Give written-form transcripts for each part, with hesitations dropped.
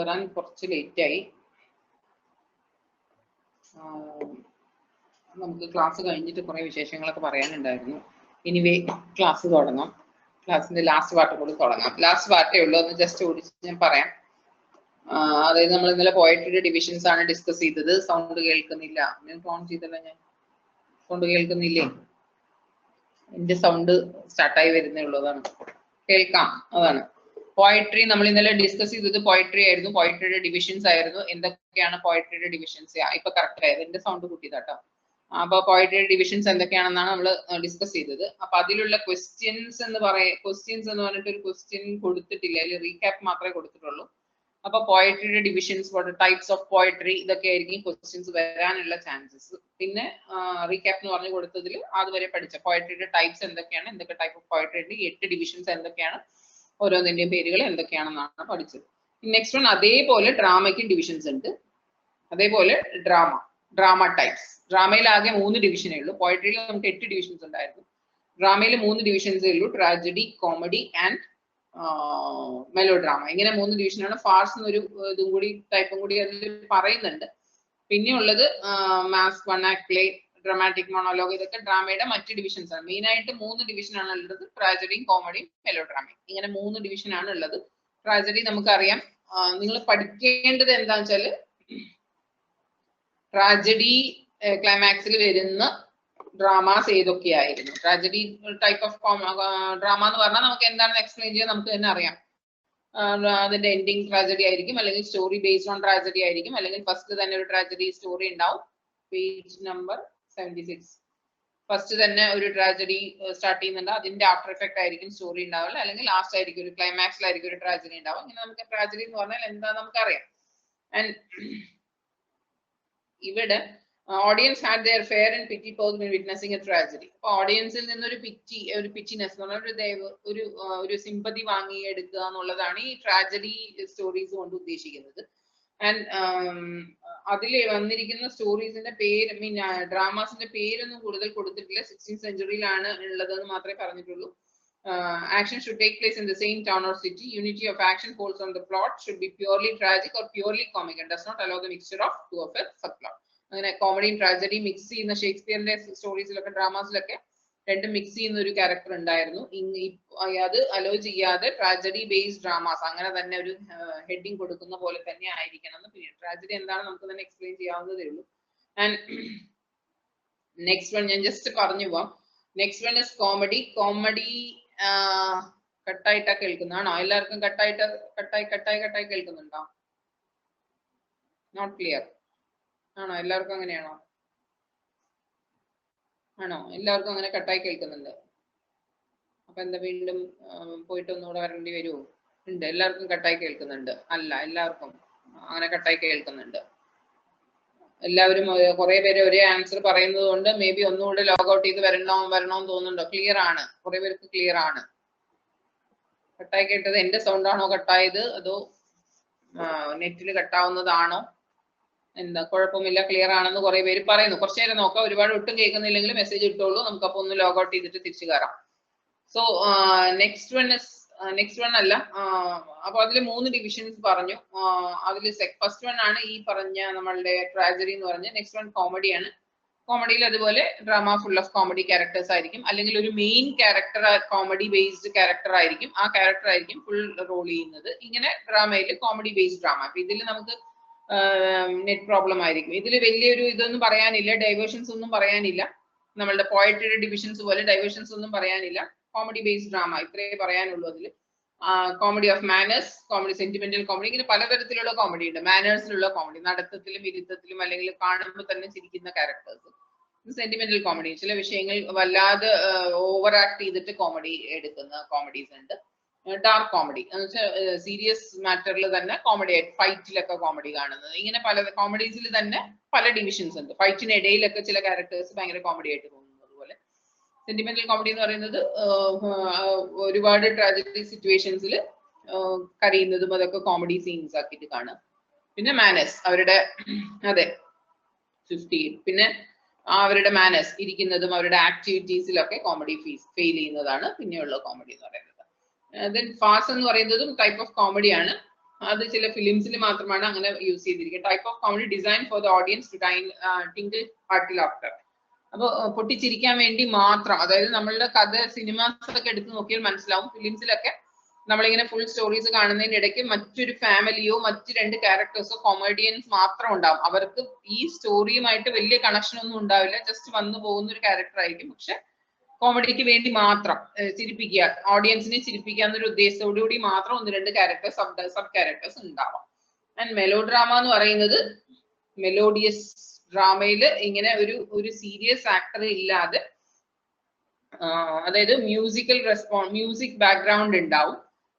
വരാൻ കുറച്ച് ലേറ്റായി. നമുക്ക് ക്ലാസ് കഴിഞ്ഞിട്ട് കുറെ വിശേഷങ്ങളൊക്കെ പറയാനുണ്ടായിരുന്നു. എനിവേ ക്ലാസ് തുടങ്ങാം. ക്ലാസ്സിന്റെ ലാസ്റ്റ് പാർട്ട് കൂടി തുടങ്ങാം. ലാസ്റ്റ് പാർട്ടേ ഉള്ളൂ, ഒന്ന് ജസ്റ്റ് ഓടിച്ച് ഞാൻ പറയാം. അതായത് നമ്മൾ ഇന്നലെ പോയട്രിയുടെ ഡിവിഷൻസ് ആണ് ഡിസ്കസ് ചെയ്തത്. സൗണ്ട് കേൾക്കുന്നില്ല, ഞാൻ ഫോൺ ചെയ്തല്ലോ, ഞാൻ സൗണ്ട് കേൾക്കുന്നില്ലേ? എന്റെ സൗണ്ട് സ്റ്റാർട്ടായി വരുന്നേ ഉള്ളൂ, അതാണ്. കേൾക്കാം, അതാണ്. പോയട്രി നമ്മൾ ഇന്നലെ ഡിസ്കസ് ചെയ്തത് പോയട്രി ആയിരുന്നു, പോയട്രിയുടെ ഡിവിഷൻസ് ആയിരുന്നു. എന്തൊക്കെയാണ് പോയട്രിയുടെ ഡിവിഷൻസ്? ഇപ്പൊ കറക്റ്റ് ആയത്, എന്റെ സൗണ്ട് കൂട്ടിയതാട്ടോ. അപ്പൊ പോയട്രിയുടെ ഡിവിഷൻസ് എന്തൊക്കെയാണെന്നാണ് നമ്മൾ ഡിസ്കസ് ചെയ്തത്. അപ്പൊ അതിലുള്ള ക്വസ്റ്റ്യൻസ് എന്ന് പറഞ്ഞിട്ട് ഒരു ക്വസ്റ്റ്യൻ കൊടുത്തിട്ടില്ല, അതിൽ റീക്യാപ്പ് മാത്രമേ കൊടുത്തിട്ടുള്ളൂ. അപ്പൊ പോയട്രിയുടെ ഡിവിഷൻസ്, ടൈപ്സ് ഓഫ് പോയട്രി, ഇതൊക്കെ ആയിരിക്കും ക്വസ്റ്റ്യൻസ് വരാനുള്ള ചാൻസസ്. പിന്നെ റീക്യാപ്പ് എന്ന് പറഞ്ഞു കൊടുത്തതിൽ അതുവരെ പഠിച്ച പോയട്രിയുടെ ടൈപ്സ് എന്തൊക്കെയാണ്, എന്തൊക്കെ ടൈപ്പ് ഓഫ് പോയട്രി ഉണ്ട്, 8 ഡിവിഷൻസ് എന്തൊക്കെയാണ്, ഓരോന്നിന്റെയും പേരുകൾ എന്തൊക്കെയാണെന്നാണ് പഠിച്ചത്. നെക്സ്റ്റ് വൺ, അതേപോലെ ഡ്രാമയ്ക്കും ഡിവിഷൻസ് ഉണ്ട്. അതേപോലെ ഡ്രാമ ടൈപ്സ്. ഡ്രാമയിൽ ആകെ 3 ഡിവിഷനേ ഉള്ളൂ. പോയട്രിയിൽ നമുക്ക് 8 ഡിവിഷൻസ് ഉണ്ടായിരുന്നു. ഡ്രാമയിൽ 3 ഡിവിഷൻസേ ഉള്ളൂ, tragedy, comedy and mellow drama. ഇങ്ങനെ 3 ഡിവിഷനാണ്. ഫാർസ് എന്നൊരു ഇതും കൂടി, ടൈപ്പും കൂടി അതിൽ പറയുന്നുണ്ട്. പിന്നെ ഉള്ളത് mass, one act play, dramatic monologue, ഇതൊക്കെ ഡ്രാമയുടെ മറ്റ് ഡിവിഷൻസ് ആണ്. മെയിൻ ആയിട്ട് 3 ഡിവിഷൻ ആണ് ഉള്ളത്, ട്രാജഡിയും കോമഡിയും മെലോ ഡ്രാമയും. ഇങ്ങനെ 3 ഡിവിഷൻ ആണ് ഉള്ളത്. ട്രാജഡി നമുക്കറിയാം, നിങ്ങൾ പഠിക്കേണ്ടത് എന്താന്ന് വെച്ചാല് ട്രാജഡി ക്ലൈമാക്സിൽ വരുന്ന ഡ്രാമാസ് ഏതൊക്കെയായിരുന്നു. ട്രാജഡി ടൈപ്പ് ഓഫ് ഡ്രാമ എന്ന് പറഞ്ഞാൽ നമുക്ക് എന്താണെന്ന് എക്സ്പ്ലെയിൻ ചെയ്യാൻ നമുക്ക് തന്നെ അറിയാം. അതിന്റെ എൻഡിങ് ട്രാജഡി ആയിരിക്കും, അല്ലെങ്കിൽ സ്റ്റോറി ബേസ്ഡ് ഓൺ ട്രാജഡി ആയിരിക്കും, അല്ലെങ്കിൽ ഫസ്റ്റ് തന്നെ ഒരു ട്രാജഡി സ്റ്റോറി ഉണ്ടാവും. Page number 76. ഫസ്റ്റ് തന്നെ ഒരു ട്രാജഡി സ്റ്റാർട്ട് ചെയ്യുന്നുണ്ട്, അതിന്റെ ആഫ്റ്റർ എഫക്ട് ആയിരിക്കും സ്റ്റോറി ഉണ്ടാവില്ല, അല്ലെങ്കിൽ ലാസ്റ്റ് ആയിരിക്കും ഒരു ക്ലൈമാക്സിലായിരിക്കും ഒരു ട്രാജഡി ഉണ്ടാവും. ഇങ്ങനെ നമുക്ക് ട്രാജഡി എന്ന് പറഞ്ഞാൽ എന്താ നമുക്കറിയാം. ആൻഡ് ഇവിടെ audience had their fear and pity pause when witnessing a tragedy. അപ്പൊ ഓഡിയൻസിൽ നിന്ന് ഒരു പിറ്റിനെസ് എന്ന് പറഞ്ഞാൽ ഒരു സിമ്പതി വാങ്ങി എടുക്കുക എന്നുള്ളതാണ് ഈ ട്രാജഡി സ്റ്റോറീസ് കൊണ്ട് ഉദ്ദേശിക്കുന്നത്. ആൻഡ് അതിൽ വന്നിരിക്കുന്ന സ്റ്റോറീസിന്റെ പേര്, ഡ്രാമാസിന്റെ പേരൊന്നും കൂടുതൽ കൊടുത്തിട്ടില്ല. 16th സെഞ്ചുറിയിലാണ് ഉള്ളതെന്ന് മാത്രമേ പറഞ്ഞിട്ടുള്ളൂ. Action should take place in the same town or city. Unity of action falls on the plot, should be purely tragic or purely comic and does not allow the mixture of two of a subplot. അങ്ങനെ കോമഡിയും ട്രാജഡിയും mix ചെയ്യുന്ന ഷേക്സ്പിയറിന്റെ സ്റ്റോറീസിലൊക്കെ, ഡ്രാമാസിലൊക്കെ രണ്ടും mix ചെയ്യുന്ന ഒരു character ഉണ്ടായിരുന്നു. അത് hello ചെയ്യാതെ tragedy based dramas അങ്ങനെ തന്നെ ഒരു ഹെഡിങ് കൊടുക്കുന്ന പോലെ തന്നെ ആയിരിക്കണം എന്ന്. പിന്നെ ട്രാജഡി എന്താണ് നമുക്ക് തന്നെ എക്സ്പ്ലെയിൻ ചെയ്യാവുന്നതേ ഉള്ളൂ. ആൻഡ് നെക്സ്റ്റ് വൺ ഞാൻ ജസ്റ്റ് പറഞ്ഞു പോവാം. Next one is comedy. Comedy കട്ടായിട്ടാ കേൾക്കുന്നതാണോ? എല്ലാവർക്കും കട്ടായി കേൾക്കുന്നുണ്ടോ? നോട്ട് ക്ലിയർ ആണോ? എല്ലാവർക്കും അങ്ങനെയാണോ? ആണോ? എല്ലാവർക്കും അങ്ങനെ കട്ടായി കേൾക്കുന്നുണ്ട്. അപ്പൊ എന്താ വീണ്ടും പോയിട്ട് ഒന്നുകൂടെ വരേണ്ടി വരുമോ? ഉണ്ട്, എല്ലാവർക്കും കട്ടായി കേൾക്കുന്നുണ്ട്. അല്ല, എല്ലാവർക്കും അങ്ങനെ കട്ടായി കേൾക്കുന്നുണ്ട്. എല്ലാവരും കുറെ പേര് ഒരേ ആൻസർ പറയുന്നത് കൊണ്ട് മേ ബി ഒന്നുകൂടെ ലോഗ് ഔട്ട് ചെയ്ത് വരണമെന്ന് തോന്നുന്നുണ്ടോ? ക്ലിയർ ആണ്, കുറെ പേർക്ക് ക്ലിയർ ആണ്. കട്ടായി കേട്ടത് എന്റെ സൗണ്ട് ആണോ കട്ടായത്, അതോ നെറ്റിൽ കട്ടാവുന്നതാണോ? എന്താ കുഴപ്പമില്ല, ക്ലിയർ ആണെന്ന് കുറെ പേര് പറയുന്നു. കുറച്ചു നേരം നോക്കാം. ഒരുപാട് ഒട്ടും കേൾക്കുന്നില്ലെങ്കിൽ മെസ്സേജ് ഇട്ടോളൂ, നമുക്കപ്പോൾ ഒന്ന് ലോഗ് ഔട്ട് ചെയ്തിട്ട് തിരിച്ചു കയറാം. സോ നെക്സ്റ്റ് വൺ അല്ല, അപ്പൊ അതിൽ 3 ഡിവിഷൻസ് പറഞ്ഞു. അതിൽ ഫസ്റ്റ് വൺ ആണ് ഈ പറഞ്ഞ നമ്മളുടെ ട്രാജഡി എന്ന് പറഞ്ഞ. നെക്സ്റ്റ് വൺ കോമഡിയാണ്. കോമഡിയിൽ അതുപോലെ drama full of comedy characters ആയിരിക്കും, അല്ലെങ്കിൽ ഒരു main character comedy based character ആയിരിക്കും, ആ ക്യാരക്ടർ ആയിരിക്കും ഫുൾ റോൾ ചെയ്യുന്നത്. ഇങ്ങനെ ഡ്രാമയിൽ കോമഡി ബേസ്ഡ് ഡ്രാമ. അപ്പൊ ഇതിൽ നമുക്ക് നെറ്റ് പ്രോബ്ലം ആയിരിക്കും. ഇതിൽ വലിയൊരു ഇതൊന്നും പറയാനില്ല, ഡൈവേർഷൻസ് ഒന്നും പറയാനില്ല. നമ്മളുടെ പോയട്രിയുടെ ഡിവിഷൻസ് പോലെ ഡൈവേർഷൻസ് ഒന്നും പറയാനില്ല. കോമഡി ബേസ്ഡ് ഡ്രാമ ഇത്രേ പറയാനുള്ളൂ. അതിൽ comedy of manners, comedy, sentimental comedy, ഇങ്ങനെ പലതരത്തിലുള്ള കോമഡി ഉണ്ട്. മാനേഴ്സിലുള്ള കോമഡി, നടത്തത്തിലും ഇരുത്തത്തിലും അല്ലെങ്കിൽ കാണുമ്പോൾ തന്നെ ചിരിക്കുന്ന ക്യാരക്ടേഴ്സ്. സെന്റിമെന്റൽ കോമഡി, ചില വിഷയങ്ങൾ വല്ലാതെ ഓവർ ആക്ട് ചെയ്തിട്ട് കോമഡി എടുക്കുന്ന കോമഡീസ് ഉണ്ട്. ഡാർക്ക് കോമഡി എന്ന് വെച്ചാൽ സീരിയസ് മാറ്ററിൽ തന്നെ കോമഡി ആയിട്ട്, ഫൈറ്റിലൊക്കെ കോമഡി കാണുന്നത്. ഇങ്ങനെ പല കോമഡീസിൽ തന്നെ പല ഡിവിഷൻസ് ഉണ്ട്. ഫൈറ്റിനിടയിലൊക്കെ ചില ക്യാരക്ടേഴ്സ് ഭയങ്കര കോമഡി ആയിട്ട് തോന്നുന്നത്. അതുപോലെ സെന്റിമെന്റൽ കോമഡി എന്ന് പറയുന്നത് ഒരുപാട് ട്രാജഡി സിറ്റുവേഷൻസിൽ കരയുന്നതും അതൊക്കെ കോമഡി സീൻസ് ആക്കിയിട്ട് കാണാം. പിന്നെ മാനേഴ്സ്, അവരുടെ 50, പിന്നെ അവരുടെ മാനേഴ്സ് ഇരിക്കുന്നതും അവരുടെ ആക്ടിവിറ്റീസിലൊക്കെ കോമഡി ഫെയിൽ ചെയ്യുന്നതാണ് പിന്നെയുള്ള കോമഡി എന്ന് പറയുന്നത്. ദെൻ ഫാർസ് എന്ന് പറയുന്നതും ടൈപ്പ് ഓഫ് കോമഡിയാണ്. അത് ചില ഫിലിംസിൽ മാത്രമാണ് അങ്ങനെ യൂസ് ചെയ്തിരിക്കുക. Type of comedy design for the audience to tinkle hearty laughter. അപ്പൊ പൊട്ടിച്ചിരിക്കാൻ വേണ്ടി മാത്രം, അതായത് നമ്മളുടെ കഥ സിനിമാസ് ഒക്കെ എടുത്ത് നോക്കിയാൽ മനസ്സിലാവും, ഫിലിംസിലൊക്കെ നമ്മളിങ്ങനെ ഫുൾ സ്റ്റോറീസ് കാണുന്നതിന്റെ ഇടയ്ക്ക് മറ്റൊരു ഫാമിലിയോ മറ്റു രണ്ട് ക്യാരക്ടേഴ്സോ കൊമേഡിയൻസ് മാത്രം ഉണ്ടാവും. അവർക്ക് ഈ സ്റ്റോറിയുമായിട്ട് വലിയ കണക്ഷൻ ഒന്നും ഉണ്ടാവില്ല, ജസ്റ്റ് വന്നു പോകുന്ന ഒരു ക്യാരക്ടർ ആയിരിക്കും. പക്ഷെ കോമഡിക്ക് വേണ്ടി മാത്രം ചിരിപ്പിക്കുക, ഓഡിയൻസിനെ ചിരിപ്പിക്കുക എന്നൊരു ഉദ്ദേശത്തോടു കൂടി മാത്രം ഒന്ന് രണ്ട് ക്യാരക്ടേഴ്സ് സബ് ക്യാരക്ടേഴ്സ് ഉണ്ടാവാം. ആൻഡ് മെലോ ഡ്രാമ എന്ന് പറയുന്നത് മെലോഡിയസ് ഡ്രാമയില് ഇങ്ങനെ ഒരു സീരിയസ് ആക്ടർ ഇല്ലാതെ, അതായത് മ്യൂസിക് ബാക്ക്ഗ്രൗണ്ട് ഉണ്ടാവും.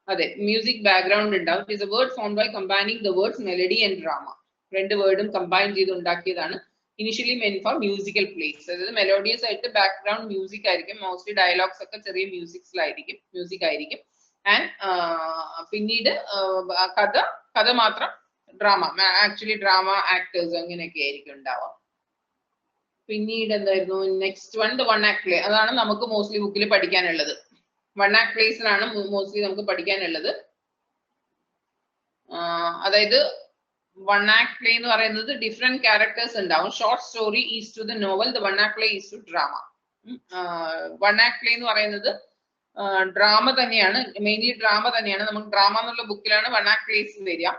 അതെ, മ്യൂസിക് ബാക്ക്ഗ്രൗണ്ട് ഉണ്ടാവും. It is a word form by combining the words melody and drama. രണ്ട് വേർഡും കമ്പൈൻ ചെയ്ത് ഉണ്ടാക്കിയതാണ്. Initially meant for musical plays. അതായത് മെലോഡിയസ് ആയിട്ട് ബാക്ക്ഗ്രൗണ്ട് മ്യൂസിക് ആയിരിക്കും. മോസ്റ്റ്ലി ഡയലോഗ്സ് ഒക്കെ ചെറിയ മ്യൂസിക് ആയിരിക്കും. ആൻഡ് പിന്നീട് കഥ മാത്രം ഡ്രാമ, ആക്ച്വലി ഡ്രാമ ആക്ടേഴ്സ് അങ്ങനെയൊക്കെ ആയിരിക്കും ഉണ്ടാവാം. പിന്നീട് എന്തായിരുന്നു നെക്സ്റ്റ് വൺ ആക്ട് പ്ലേ. അതാണ് നമുക്ക് മോസ്റ്റ്ലി ബുക്കിൽ പഠിക്കാനുള്ളത്. വൺ ആക്ട് പ്ലേസിലാണ് മോസ്റ്റ്ലി നമുക്ക് പഠിക്കാനുള്ളത്. അതായത് വൺ ആക്ട് പ്ലേ എന്ന് പറയുന്നത് ഡിഫറെന്റ് ക്യാരക്ടേഴ്സ് ഉണ്ടാവും. Short story is to the novel, the one act play is to drama. One act play എന്ന് പറയുന്നത് ഡ്രാമ തന്നെയാണ്, മെയിൻലി ഡ്രാമ തന്നെയാണ്. നമുക്ക് ഡ്രാമ എന്നുള്ള ബുക്കിലാണ് വൺ ആക്ട് പ്ലേസ് വരിക.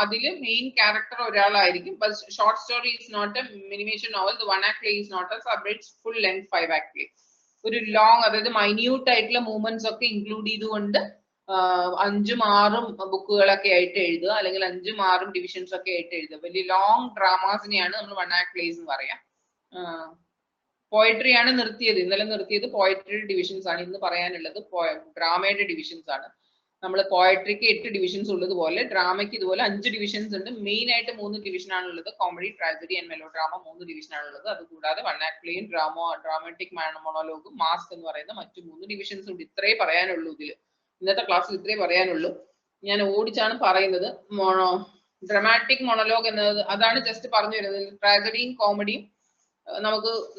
അതില് മെയിൻ ക്യാരക്ടർ ഒരാളായിരിക്കും. Short story is not a miniature novel, the one act play is not a subject full length 5 act play. ഒരു ലോങ്, അതായത് മൈന്യൂട്ട് ആയിട്ടുള്ള മൂവ്മെന്റ്സ് ഒക്കെ ഇൻക്ലൂഡ് ചെയ്തുകൊണ്ട് 5ഉം 6ഉം ബുക്കുകളൊക്കെ ആയിട്ട് എഴുതുക, അല്ലെങ്കിൽ 5ഉം 6ഉം ഡിവിഷൻസ് ഒക്കെ ആയിട്ട് എഴുതുക. വലിയ ലോങ് ഡ്രാമാസിനെയാണ് നമ്മൾ വൺ ആക്ട് പ്ലേസ് എന്ന് പറയാം. പോയട്രി ആണ് നിർത്തിയത്, ഇന്നലെ നിർത്തിയത് പോയട്രിയുടെ ഡിവിഷൻസ് ആണ്. ഇന്ന് പറയാനുള്ളത് ഡ്രാമയുടെ ഡിവിഷൻസ് ആണ്. നമ്മൾ പോയട്രിക്ക് 8 ഡിവിഷൻസ് ഉള്ളതുപോലെ ഡ്രാമയ്ക്ക് ഇതുപോലെ 5 ഡിവിഷൻസ് ഉണ്ട്. മെയിൻ ആയിട്ട് 3 ഡിവിഷൻ ആണുള്ളത്. Comedy, tragedy and mellow drama 3 division ആണുള്ളത്. അതുകൂടാതെ വൺ ആക്ട് പ്ലേയും ഡ്രാമാറ്റിക് മോണോലോഗും മാസ്ക് എന്ന് പറയുന്ന മറ്റു 3 ഡിവിഷൻസ് ഉണ്ട്. ഇത്രേ പറയാനുള്ളൂ ഇതിൽ. ഇന്നത്തെ ക്ലാസ്സിൽ ഇത്രേ പറയാനുള്ളൂ. ഞാൻ ഓടിച്ചാണ് പറയുന്നത്. ഡ്രാമാറ്റിക് മോണോലോഗ് എന്നത് അതാണ് ജസ്റ്റ് പറഞ്ഞു വരുന്നത്. ട്രാജഡിയും കോമഡിയും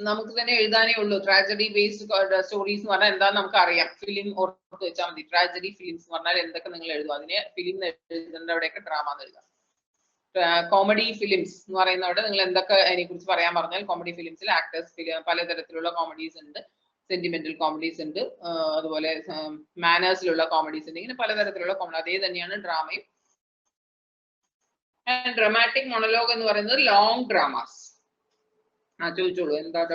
നമുക്ക് തന്നെ എഴുതാനേ ഉള്ളൂ. ട്രാജഡി ബേസ്ഡ് സ്റ്റോറീസ് എന്ന് പറഞ്ഞാൽ എന്താന്ന് നമുക്ക് അറിയാം. ഫിലിം ഓർത്ത് വെച്ചാൽ മതി. ട്രാജഡി ഫിലിംസ് എന്ന് പറഞ്ഞാൽ എന്തൊക്കെ നിങ്ങൾ എഴുതും, അതിനെ ഫിലിം എഴുതേണ്ട അവിടെയൊക്കെ ഡ്രാമ എന്ന് എഴുതാം. കോമഡി ഫിലിംസ് എന്ന് പറയുന്നവിടെ നിങ്ങൾ എന്തൊക്കെ അതിനെ കുറിച്ച് പറയാൻ പറഞ്ഞാൽ, കോമഡി ഫിലിംസിൽ ആക്ടേഴ്സ് പലതരത്തിലുള്ള കോമഡീസ് ഉണ്ട്. സെന്റിമെന്റൽ കോമഡീസ് ഉണ്ട്, അതുപോലെ മാനേഴ്സിലുള്ള കോമഡീസ് ഉണ്ട്. ഇങ്ങനെ പലതരത്തിലുള്ള കോമഡി. അതേ തന്നെയാണ് ഡ്രാമയും. ഡ്രാമാറ്റിക് മോണോലോഗ് എന്ന് പറയുന്നത് ലോങ് ഡ്രാമാസ്. ചോദിച്ചോളൂ, എന്താണ്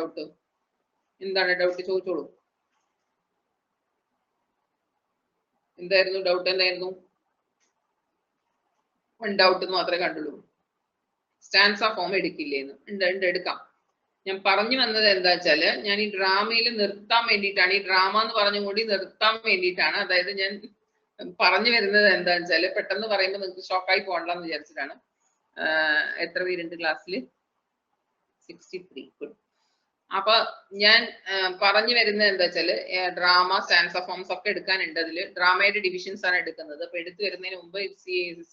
ഡൗട്ട് ചോദിച്ചോളൂ. എന്തായിരുന്നു ഡൗട്ട്? എന്തായിരുന്നു? ഡൗട്ട് എന്ന് മാത്രമേ കണ്ടുള്ളൂ. സ്റ്റാൻസ ഫോം എടുക്കില്ലേന്ന്. ഉണ്ട്, എടുക്കാം. ഞാൻ പറഞ്ഞു വന്നത് എന്താ വെച്ചാല്, ഞാൻ ഈ ഡ്രാമയിൽ നിർത്താൻ വേണ്ടിയിട്ടാണ്, ഈ ഡ്രാമ എന്ന് പറഞ്ഞുകൂടി നിർത്താൻ വേണ്ടിയിട്ടാണ്. അതായത് ഞാൻ പറഞ്ഞു വരുന്നത് എന്താന്ന് വെച്ചാല്, പെട്ടെന്ന് പറയുമ്പോൾ നിങ്ങൾക്ക് ഷോക്കായി പോകണ്ടെന്ന് വിചാരിച്ചിട്ടാണ്. എത്ര പേരുണ്ട് ക്ലാസ്സിൽ? 63. ഗുഡ്. അപ്പൊ ഞാൻ പറഞ്ഞു വരുന്നത് എന്താ വെച്ചാല്, ഡ്രാമ, സ്റ്റാൻസ ഫോംസ് ഒക്കെ എടുക്കാനുണ്ട്. അതിൽ ഡ്രാമയുടെ ഡിവിഷൻസ് ആണ് എടുക്കുന്നത്. അപ്പൊ എടുത്തു വരുന്നതിന് മുമ്പ്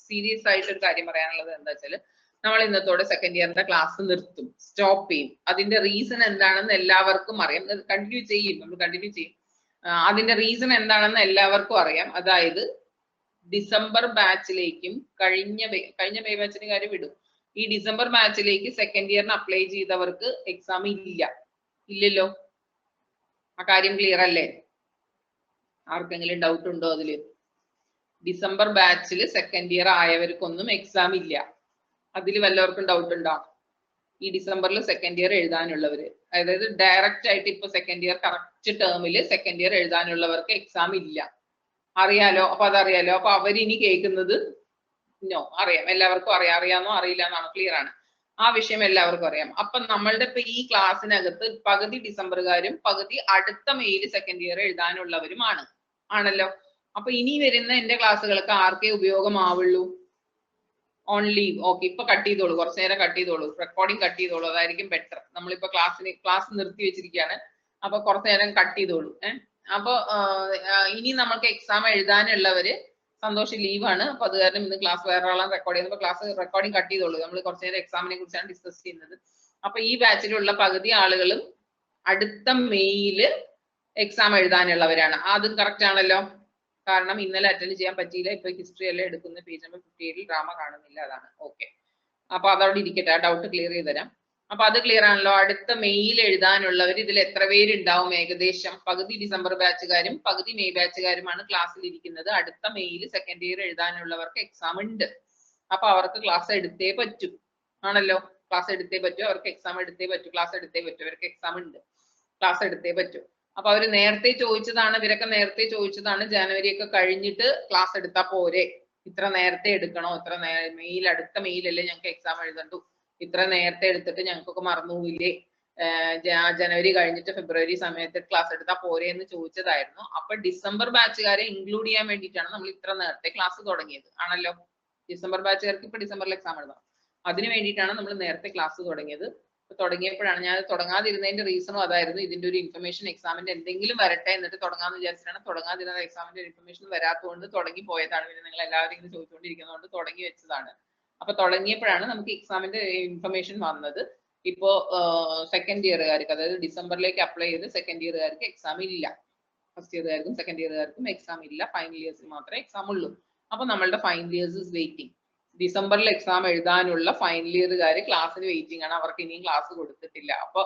സീരിയസ് ആയിട്ട് ഒരു കാര്യം പറയാനുള്ളത് എന്താ വെച്ചാല്, നമ്മൾ ഇന്നത്തോടെ സെക്കൻഡ് ഇയറിന്റെ ക്ലാസ് നിർത്തും, സ്റ്റോപ്പ് ചെയ്യും. അതിന്റെ റീസൺ എന്താണെന്ന് എല്ലാവർക്കും അറിയാം. നമ്മൾ കണ്ടിന്യൂ ചെയ്യും. അതിന്റെ റീസൺ എന്താണെന്ന് എല്ലാവർക്കും അറിയാം. അതായത് ഡിസംബർ ബാച്ചിലേക്കും കഴിഞ്ഞ പേ ബാച്ചിന് കാര്യം വിടും. ഈ ഡിസംബർ ബാച്ചിലേക്ക് സെക്കൻഡ് ഇയറിന് അപ്ലൈ ചെയ്തവർക്ക് എക്സാം ഇല്ലല്ലോ. ആ കാര്യം ക്ലിയർ അല്ലേ? ആർക്കെങ്കിലും ഡൗട്ട് ഉണ്ടോ അതില്? ഡിസംബർ ബാച്ചിൽ സെക്കൻഡ് ഇയർ ആയവർക്കൊന്നും എക്സാം ഇല്ല. അതിൽ വല്ലവർക്കും ഡൗട്ട് ഉണ്ടോ? ഈ ഡിസംബറിൽ സെക്കൻഡ് ഇയർ എഴുതാനുള്ളവര്, അതായത് ഡയറക്റ്റ് ആയിട്ട് ഇപ്പൊ സെക്കൻഡ് ഇയർ കറക്റ്റ് ടേമില് സെക്കൻഡ് ഇയർ എഴുതാനുള്ളവർക്ക് എക്സാം ഇല്ല. അറിയാലോ? അപ്പൊ അതറിയാലോ. അപ്പൊ അവരിനി കേൾക്കുന്നത് അറിയാം, എല്ലാവർക്കും അറിയാമെന്നോ അറിയില്ല എന്നാണ്. ക്ലിയർ ആണ് ആ വിഷയം, എല്ലാവർക്കും അറിയാം. അപ്പൊ നമ്മളുടെ ഇപ്പൊ ഈ ക്ലാസ്സിനകത്ത് പകുതി ഡിസംബറുകാരും പകുതി അടുത്ത മെയിൽ സെക്കൻഡ് ഇയർ എഴുതാനുള്ളവരുമാണ് ആണല്ലോ. അപ്പൊ ഇനി വരുന്ന എന്റെ ക്ലാസ്സുകൾക്ക് ആർക്കേ ഉപയോഗമാവുള്ളൂ? Only okay. ഇപ്പൊ കട്ട് ചെയ്തോളൂ, കുറച്ചു നേരം കട്ട് ചെയ്തോളൂ, റെക്കോർഡിംഗ് കട്ട് ചെയ്തോളൂ, അതായിരിക്കും ബെറ്റർ. നമ്മളിപ്പോ ക്ലാസ് നിർത്തി വെച്ചിരിക്കുകയാണ്. അപ്പൊ കുറച്ചു നേരം കട്ട് ചെയ്തോളൂ. അപ്പൊ ഇനി നമുക്ക് എക്സാം എഴുതാനുള്ളവര് സന്തോഷം ലീവാണ്. അപ്പൊ അത് കാരണം ഇന്ന് ക്ലാസ് വേറെ ആളാണ് റെക്കോർഡ് ചെയ്യുന്നത്. അപ്പൊ ക്ലാസ് റെക്കോർഡിംഗ് കട്ട് ചെയ്തോളൂ. നമ്മൾ കുറച്ചു നേരം എക്സാമിനെ കുറിച്ചാണ് ഡിസ്കസ് ചെയ്യുന്നത്. അപ്പൊ ഈ ബാച്ചിലുള്ള പകുതി ആളുകളും അടുത്ത മെയില് എക്സാം എഴുതാനുള്ളവരാണ്. അതും കറക്റ്റ് ആണല്ലോ. കാരണം ഇന്നലെ അറ്റൻഡ് ചെയ്യാൻ പറ്റിയില്ല. ഇപ്പൊ ഹിസ്റ്ററി എല്ലാം എടുക്കുന്ന പേജ് നമ്പർ 58 ഡ്രാമ കാണുന്നില്ല, അതാണ്. ഓക്കെ, അപ്പൊ അതവിടെ ഇരിക്കട്ടെ, ആ ഡൗട്ട് ക്ലിയർ ചെയ്ത് തരാം. അപ്പൊ അത് ക്ലിയർ ആണല്ലോ. അടുത്ത മെയിൽ എഴുതാനുള്ളവർ ഇതിൽ എത്ര പേരുണ്ടാവും? ഏകദേശം പകുതി ഡിസംബർ ബാച്ചുകാരും പകുതി മെയ് ബാച്ചുകാരുമാണ് ക്ലാസ്സിൽ ഇരിക്കുന്നത്. അടുത്ത മെയിൽ സെക്കൻഡ് ഇയർ എഴുതാനുള്ളവർക്ക് എക്സാം ഉണ്ട്. അപ്പൊ അവർക്ക് ക്ലാസ് എടുത്തേ പറ്റൂ, ആണല്ലോ. ക്ലാസ് എടുത്തേ പറ്റൂ, അവർക്ക് എക്സാം എടുത്തേ പറ്റൂ, ക്ലാസ് എടുത്തേ പറ്റൂ, അവർക്ക് എക്സാം ഉണ്ട്, ക്ലാസ് എടുത്തേ പറ്റൂ. അപ്പൊ അവര് നേരത്തെ ചോദിച്ചതാണ്, ഇവരൊക്കെ നേരത്തെ ചോദിച്ചതാണ്, ജനുവരി ഒക്കെ കഴിഞ്ഞിട്ട് ക്ലാസ് എടുത്താ പോരെ, ഇത്ര നേരത്തെ എടുക്കണോ, ഇത്ര മെയിൽ അടുത്ത മെയിലല്ലേ ഞങ്ങൾക്ക് എക്സാം എഴുതണ്ടു, ഇത്ര നേരത്തെ എടുത്തിട്ട് ഞങ്ങൾക്കൊക്കെ മറന്നുപോയില്ലേ, ജനുവരി കഴിഞ്ഞിട്ട് ഫെബ്രുവരി സമയത്ത് ക്ലാസ് എടുത്താൽ പോരെ എന്ന് ചോദിച്ചതായിരുന്നു. അപ്പൊ ഡിസംബർ ബാച്ചുകാരെ ഇൻക്ലൂഡ് ചെയ്യാൻ വേണ്ടിയിട്ടാണ് നമ്മൾ ഇത്ര നേരത്തെ ക്ലാസ് തുടങ്ങിയത്, ആണല്ലോ. ഡിസംബർ ബാച്ചുകാർക്ക് ഇപ്പൊ ഡിസംബറിൽ എക്സാം എഴുതണം, അതിന് വേണ്ടിയിട്ടാണ് നമ്മൾ നേരത്തെ ക്ലാസ് തുടങ്ങിയത്. തുടങ്ങിയപ്പോഴാണ് ഞാൻ തുടങ്ങാതിരുന്നതിന്റെ റീസണും അതായിരുന്നു. ഇതിന്റെ ഒരു ഇൻഫർമേഷൻ എക്സാമിന്റെ എന്തെങ്കിലും വരട്ടെ എന്നിട്ട് തുടങ്ങാന്ന് വിചാരിച്ചിട്ടാണ്. തുടങ്ങാതിരുന്ന എക്സാമിന്റെ ഇൻഫർമേഷൻ വരാത്തതുകൊണ്ട് തുടങ്ങി പോയതാണ്. പിന്നെ നിങ്ങൾ എല്ലാവരും ഇങ്ങനെ ചോദിച്ചുകൊണ്ടിരിക്കുന്നതുകൊണ്ട് തുടങ്ങി വെച്ചതാണ്. അപ്പൊ തുടങ്ങിയപ്പോഴാണ് നമുക്ക് എക്സാമിന്റെ ഇൻഫർമേഷൻ വന്നത്. ഇപ്പോ സെക്കൻഡ് ഇയറുകാർക്ക്, അതായത് ഡിസംബറിലേക്ക് അപ്ലൈ ചെയ്ത് സെക്കൻഡ് ഇയറുകാർക്ക് എക്സാം ഇല്ല. ഫസ്റ്റ് ഇയറുകാർക്കും സെക്കൻഡ് ഇയറുകാർക്കും എക്സാം ഇല്ല, ഫൈനൽ ഇയേഴ്സിന് മാത്രമേ എക്സാം ഉള്ളൂ. അപ്പൊ നമ്മളുടെ ഫൈനൽ ഇയേഴ്സ് ഇസ് വെയിറ്റിംഗ്. ഡിസംബറിൽ എക്സാം എഴുതാനുള്ള ഫൈനൽ ഇയറുകാർ ക്ലാസ്സിന് വെയിറ്റിംഗ് ആണ്, അവർക്ക് ഇനിയും ക്ലാസ് കൊടുത്തിട്ടില്ല. അപ്പൊ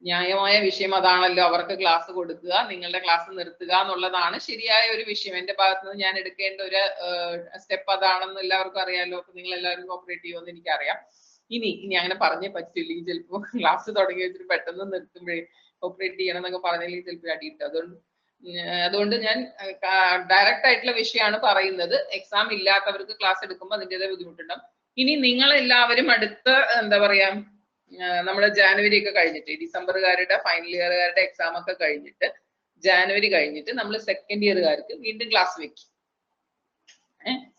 ന്യായമായ വിഷയം അതാണല്ലോ, അവർക്ക് ക്ലാസ് കൊടുക്കുക, നിങ്ങളുടെ ക്ലാസ് നിർത്തുക എന്നുള്ളതാണ് ശരിയായ ഒരു വിഷയം. എന്റെ ഭാഗത്ത് നിന്ന് ഞാൻ എടുക്കേണ്ട ഒരു സ്റ്റെപ്പ് അതാണെന്ന് എല്ലാവർക്കും അറിയാമല്ലോ. അപ്പൊ നിങ്ങൾ എല്ലാവരും കോപ്പറേറ്റ് ചെയ്യുമെന്ന് എനിക്കറിയാം. ഇനി അങ്ങനെ പറഞ്ഞേ പറ്റില്ലെങ്കിൽ ചിലപ്പോൾ ക്ലാസ് തുടങ്ങി വെച്ചിട്ട് പെട്ടെന്ന് നിർത്തുമ്പോഴേ കോപ്പറേറ്റ് ചെയ്യണം എന്നൊക്കെ പറഞ്ഞില്ലെങ്കിൽ ചിലപ്പോൾ അടിയിട്ടു. അതുകൊണ്ട് ഞാൻ ഡയറക്റ്റ് ആയിട്ടുള്ള വിഷയമാണ് പറയുന്നത്. എക്സാം ഇല്ലാത്തവർക്ക് ക്ലാസ് എടുക്കുമ്പോൾ അതിൻ്റെതായ ബുദ്ധിമുട്ടുണ്ടാവും. ഇനി നിങ്ങൾ എല്ലാവരും അടുത്ത എന്താ പറയാ, നമ്മുടെ ജാനുവരി ഒക്കെ കഴിഞ്ഞിട്ട്, ഡിസംബറുകാരുടെ ഫൈനൽ ഇയറുകാരുടെ എക്സാം ഒക്കെ കഴിഞ്ഞിട്ട് ജാനുവരി കഴിഞ്ഞിട്ട് നമ്മൾ സെക്കൻഡ് ഇയറുകാർക്ക് വീണ്ടും ക്ലാസ് വെക്കും.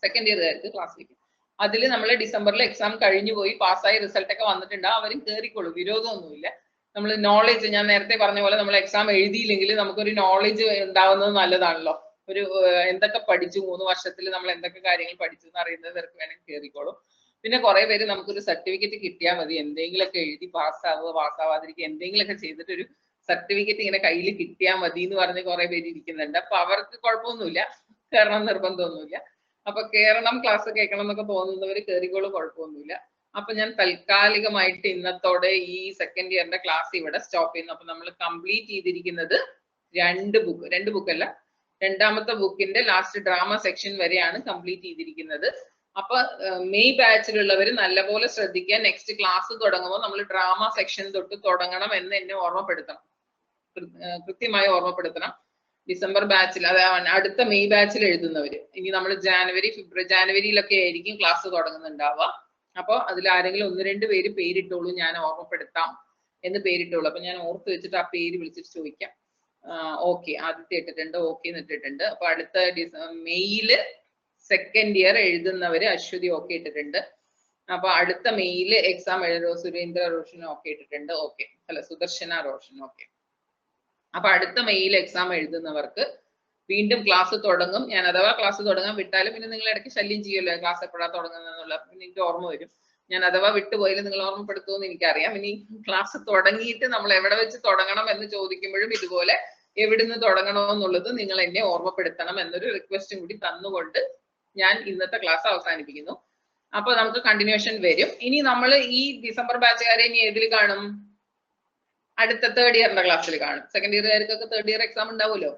സെക്കൻഡ് ഇയറുകാർക്ക് ക്ലാസ് വെക്കും. അതിൽ നമ്മൾ ഡിസംബറിൽ എക്സാം കഴിഞ്ഞു പോയി പാസ്സായി റിസൾട്ട് ഒക്കെ വന്നിട്ടുണ്ടാവും, അവരും കയറിക്കോളും, വിരോധമൊന്നുമില്ല. നമ്മൾ നോളേജ്, ഞാൻ നേരത്തെ പറഞ്ഞ പോലെ നമ്മൾ എക്സാം എഴുതിയില്ലെങ്കിൽ നമുക്കൊരു നോളേജ് ഉണ്ടാവുന്നത് നല്ലതാണല്ലോ. ഒരു എന്തൊക്കെ പഠിച്ചു, 3 വർഷത്തിൽ നമ്മൾ എന്തൊക്കെ കാര്യങ്ങൾ പഠിച്ചു എന്ന് അറിയുന്നത് ഇവർക്ക് വേണമെങ്കിൽ കയറിക്കോളും. പിന്നെ കുറെ പേര് നമുക്കൊരു സർട്ടിഫിക്കറ്റ് കിട്ടിയാൽ മതി, എന്തെങ്കിലുമൊക്കെ എഴുതി പാസ്സാവുക, പാസ്സാവാതിരിക്കുക, എന്തെങ്കിലുമൊക്കെ ചെയ്തിട്ട് ഒരു സർട്ടിഫിക്കറ്റ് ഇങ്ങനെ കയ്യിൽ കിട്ടിയാൽ മതി എന്ന് പറഞ്ഞ് കുറെ പേര് ഇരിക്കുന്നുണ്ട്. അപ്പൊ അവർക്ക് കുഴപ്പമൊന്നുമില്ല, കയറണം നിർബന്ധമൊന്നുമില്ല. അപ്പൊ കേറണം, ക്ലാസ് കേൾക്കണം എന്നൊക്കെ തോന്നുന്നവർ കയറിക്കോളും, കുഴപ്പമൊന്നുമില്ല. അപ്പൊ ഞാൻ താൽക്കാലികമായിട്ട് ഇന്നത്തോടെ ഈ സെക്കൻഡ് ഇയറിന്റെ ക്ലാസ് ഇവിടെ സ്റ്റോപ്പ് ചെയ്യുന്നു. അപ്പൊ നമ്മൾ കംപ്ലീറ്റ് ചെയ്തിരിക്കുന്നത് 2 ബുക്കല്ല, രണ്ടാമത്തെ ബുക്കിന്റെ ലാസ്റ്റ് ഡ്രാമ സെക്ഷൻ വരെയാണ് കംപ്ലീറ്റ് ചെയ്തിരിക്കുന്നത്. അപ്പൊ മെയ് ബാച്ചിലുള്ളവർ നല്ലപോലെ ശ്രദ്ധിക്കുക. നെക്സ്റ്റ് ക്ലാസ് തുടങ്ങുമ്പോൾ നമ്മൾ ഡ്രാമ സെക്ഷൻ തൊട്ട് തുടങ്ങണം എന്ന് എന്നെ ഓർമ്മപ്പെടുത്തണം, കൃത്യമായി ഓർമ്മപ്പെടുത്തണം. ഡിസംബർ ബാച്ചിൽ, അതായത് അടുത്ത മെയ് ബാച്ചിൽ എഴുതുന്നവര്, ഇനി നമ്മൾ ജാനുവരിയിലൊക്കെ ആയിരിക്കും ക്ലാസ് തുടങ്ങുന്നുണ്ടാവുക. അപ്പൊ അതിൽ ആരെങ്കിലും 1-2 പേര് പേരിട്ടോളൂ, ഞാൻ ഓർമ്മപ്പെടുത്താം എന്ന് പേരിട്ടോളൂ. അപ്പൊ ഞാൻ ഓർത്ത് വെച്ചിട്ട് ആ പേര് വിളിച്ചിട്ട് ചോദിക്കാം. ഓക്കെ, ആദ്യത്തെ ഇട്ടിട്ടുണ്ട്, ഓക്കെ ഇട്ടിട്ടുണ്ട്. അപ്പൊ അടുത്ത മെയില് സെക്കൻഡ് ഇയർ എഴുതുന്നവര് അശ്വതി ഓക്കെ ഇട്ടിട്ടുണ്ട്. അപ്പൊ അടുത്ത mail exam Surendra Roshan okay ഇട്ടിട്ടുണ്ട്. ഓക്കെ, അല്ല സുദർശന റോഷൻ ഓക്കെ. അപ്പൊ അടുത്ത മെയിൽ എക്സാം എഴുതുന്നവർക്ക് വീണ്ടും ക്ലാസ് തുടങ്ങും. ഞാൻ അഥവാ ക്ലാസ് തുടങ്ങാൻ വിട്ടാലും പിന്നെ നിങ്ങൾ ഇടയ്ക്ക് ശല്യം ചെയ്യുമല്ലോ, ക്ലാസ് എപ്പോഴാണ് തുടങ്ങുന്നതെന്നുള്ള പിന്നെ എനിക്ക് ഓർമ്മ വരും. ഞാൻ അഥവാ വിട്ടുപോയാലും നിങ്ങൾ ഓർമ്മപ്പെടുത്തുമെന്ന് എനിക്കറിയാം. ഇനി ക്ലാസ് തുടങ്ങിയിട്ട് നമ്മൾ എവിടെ വെച്ച് തുടങ്ങണം എന്ന് ചോദിക്കുമ്പോഴും ഇതുപോലെ എവിടുന്ന് തുടങ്ങണമെന്നുള്ളത് നിങ്ങൾ എന്നെ ഓർമ്മപ്പെടുത്തണം എന്നൊരു റിക്വസ്റ്റും കൂടി തന്നുകൊണ്ട് ഞാൻ ഇന്നത്തെ ക്ലാസ് അവസാനിപ്പിക്കുന്നു. അപ്പൊ നമുക്ക് കണ്ടിന്യൂഷൻ വരും. ഇനി നമ്മൾ ഈ ഡിസംബർ ബാച്ചുകാരെ ഇനി ഏതിൽ കാണും? അടുത്ത തേർഡ് ഇയറിന്റെ ക്ലാസ്സിൽ കാണും. സെക്കൻഡ് ഇയറുകാർക്കൊക്കെ തേർഡ് ഇയർ എക്സാം ഉണ്ടാവുമല്ലോ,